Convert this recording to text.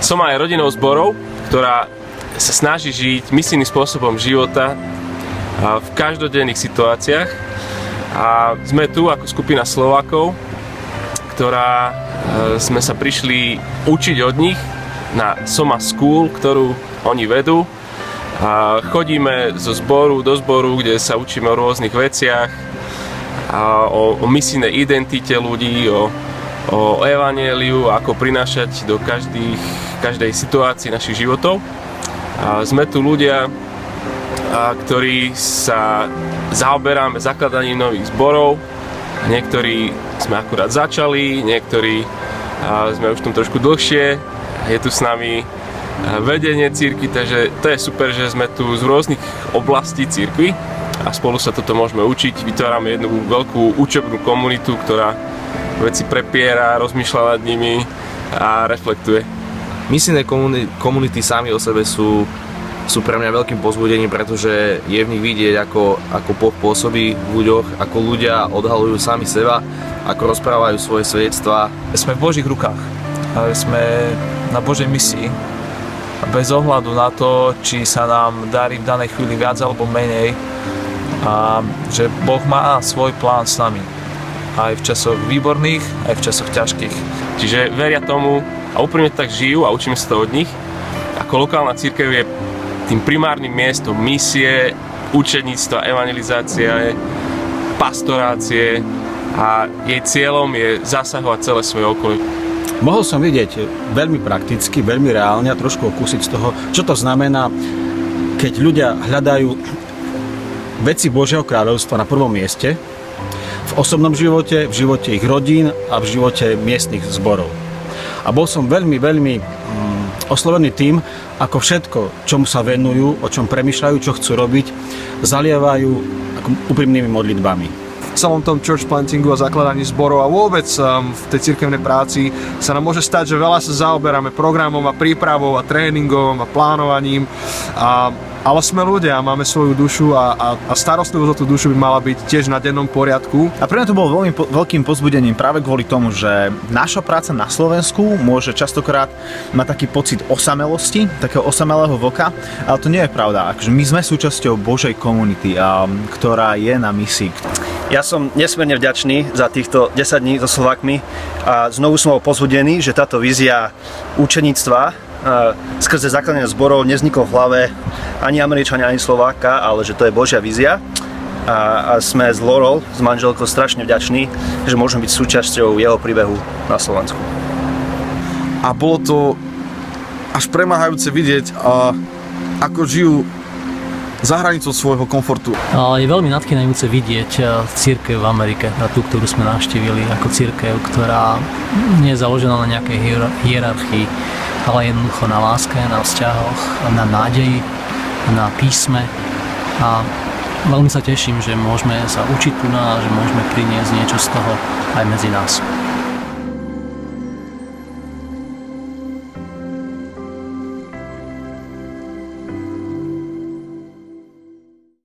Som aj rodinou zborov, ktorá sa snaží žiť misijným spôsobom života v každodenných situáciách. A sme tu ako skupina Slovákov, ktorá sme sa prišli učiť od nich na Soma School, ktorú oni vedú. A chodíme zo zboru do zboru, kde sa učíme o rôznych veciach, o misijnej identite ľudí, o evanjeliu, ako prinášať do každej situácii našich životov. A sme tu ľudia, ktorí sa zaoberáme zakladaním nových zborov. Niektorí sme akurát začali, niektorí sme už v tom trošku dlhšie. Je tu s nami vedenie cirkvi, takže to je super, že sme tu z rôznych oblastí cirkvi a spolu sa toto môžeme učiť. Vytvárame jednu veľkú učebnú komunitu, ktorá veci prepiera, rozmýšľa nad nimi a reflektuje. Misijné komunity sami o sebe sú pre mňa veľkým povzbudením, pretože je v nich vidieť, ako Boh pôsobí v ľuďoch, ako ľudia odhalujú sami seba, ako rozprávajú svoje svedectvá. Sme v Božích rukách, sme na Božej misii. Bez ohľadu na to, či sa nám darí v danej chvíli viac alebo menej, a že Boh má svoj plán s nami. Aj v časoch výborných, aj v časoch ťažkých. Čiže veria tomu a úprimne tak žijú a učíme sa to od nich. Ako lokálna cirkev je tým primárnym miestom misie, učeníctva, evangelizácie, pastorácie a jej cieľom je zasahovať celé svoje okolie. Mohol som vidieť veľmi prakticky, veľmi reálne a trošku okúsiť z toho, čo to znamená, keď ľudia hľadajú veci Božieho kráľovstva na prvom mieste, v osobnom živote, v živote ich rodín a v živote miestnych zborov. A bol som veľmi oslovený tým, ako všetko, čomu sa venujú, o čom premýšľajú, čo chcú robiť, zalievajú úprimnými modlitbami. V celom tom church plantingu a zakladaní zborov a vôbec v tej cirkevnej práci sa nám môže stať, že veľa sa zaoberáme programom a prípravou a tréningom a plánovaním, ale sme ľudia a máme svoju dušu a starostlivosť o tú dušu by mala byť tiež na dennom poriadku. A pre mňa to bolo veľmi veľkým povzbudením práve kvôli tomu, že naša práca na Slovensku môže častokrát mať taký pocit osamelosti, takého osamelého vlka, ale to nie je pravda. Akože my sme súčasťou Božej komunity, ktorá je na misii. Ja som nesmierne vďačný za týchto 10 dní so Slovákmi a znovu som bol povzbudený, že táto vízia učeníctva skrze zakladanie zborov nevzniklo v hlave ani Američania, ani Slováka, ale že to je Božia vízia a sme s Laurel, s manželkou, strašne vďační, že môžeme byť súčasťou jeho príbehu na Slovensku. A bolo to až premáhajúce vidieť, ako žijú za hranicou svojho komfortu. Je veľmi nadchýnajúce vidieť cirkev v Amerike, tú, ktorú sme navštívili, ako cirkev, ktorá nie je založená na nejakej hierarchii, ale jednoducho na láske, na vzťahoch, na nádeji, na písme. A veľmi sa teším, že môžeme sa učiť tu a že môžeme priniesť niečo z toho aj medzi nás.